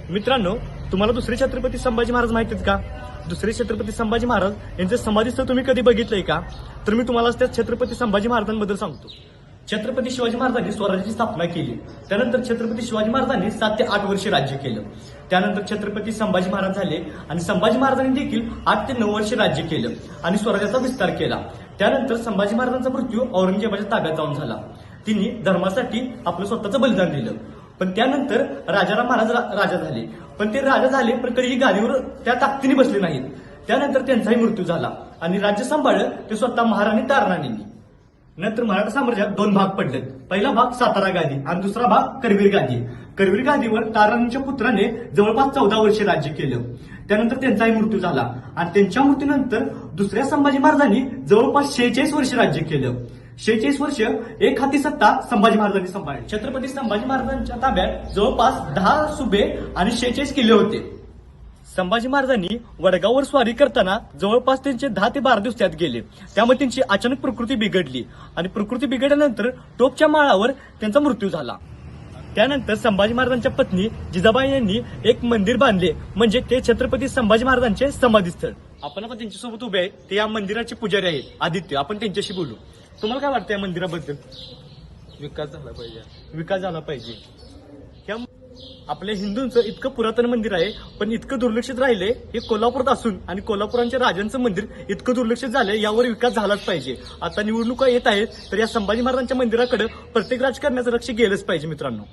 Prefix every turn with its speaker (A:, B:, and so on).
A: मित्रांनो, तुम्हाला दुसरे छत्रपती संभाजी महाराज माहित आहेत का? दुसरे छत्रपती संभाजी महाराज यांचं समाधीस्थळ तुम्ही कधी बघितलंय का? तर मी तुम्हाला त्या छत्रपती संभाजी महाराजांबद्दल सांगतो. छत्रपती शिवाजी महाराजांनी स्वराज्याची स्थापना केली. त्यानंतर छत्रपती शिवाजी महाराजांनी 7 ते 8 वर्षे राज्य केलं. त्यानंतर छत्रपती संभाजी महाराज झाले आणि संभाजी महाराजांनी देखील 8 ते 9 वर्षे राज्य केलं आणि स्वराज्याचा विस्तार केला. त्यानंतर संभाजी महाराजांचा मृत्यू औरंगजेबाच्या ताब्यात जाऊन झाला. तिने धर्मासाठी आपलं स्वतःचं बलिदान दिलं. पण त्यानंतर राजाराम महाराज राजा झाले. पण ते राजा झाले पण कधीही गादीवर त्या ताकदीने बसले नाहीत. त्यानंतर त्यांचाही मृत्यू झाला आणि राज्य सांभाळलं ते स्वतः महाराणी ताराराणींनी. नंतर मराठा साम्राज्यात 2 भाग पडले. पहिला भाग सातारा गादी आणि दुसरा भाग करवीर गादी. करवीर गादीवर ताराराणींच्या पुत्राने जवळपास 14 वर्षे राज्य केलं. त्यानंतर त्यांचाही मृत्यू झाला आणि त्यांच्या मृत्यूनंतर दुसऱ्या संभाजी महाराजांनी जवळपास 46 वर्ष राज्य केलं. 46 वर्ष एक हाती सत्ता संभाजी महाराजांनी सांभाळली. छत्रपती संभाजी महाराजांच्या ताब्यात जवळपास 10 सुबे आणि 46 किल्ले होते. संभाजी महाराजांनी वडगाववर स्वारी करताना जवळपास त्यांचे 10 ते 12 दिवस त्यात गेले. त्यामुळे त्यांची अचानक प्रकृती बिघडली आणि प्रकृती बिघडल्यानंतर टोकच्या माळावर त्यांचा मृत्यू झाला. त्यानंतर संभाजी महाराजांच्या पत्नी जिजाबाई यांनी एक मंदिर बांधले, म्हणजे ते छत्रपती संभाजी महाराजांचे समाधीस्थळ. आपण आता त्यांच्यासोबत उभे आहे. ते या मंदिराचे पुजारी आहेत, आदित्य. आपण त्यांच्याशी बोलू. तुम्हाला काय वाटतं या मंदिराबद्दल?
B: विकास झाला पाहिजे.
A: विकास झाला पाहिजे. या आपल्या हिंदूंचं इतकं पुरातन मंदिर आहे पण इतकं दुर्लक्षित राहिले हे कोल्हापुरात असून आणि कोल्हापुरांच्या राजांचं मंदिर इतकं दुर्लक्षित झालंय, यावर विकास झालाच पाहिजे. आता निवडणुका येत आहेत तर या संभाजी महाराजांच्या मंदिराकडे प्रत्येक राजकारण्याचं लक्ष गेलंच पाहिजे मित्रांनो.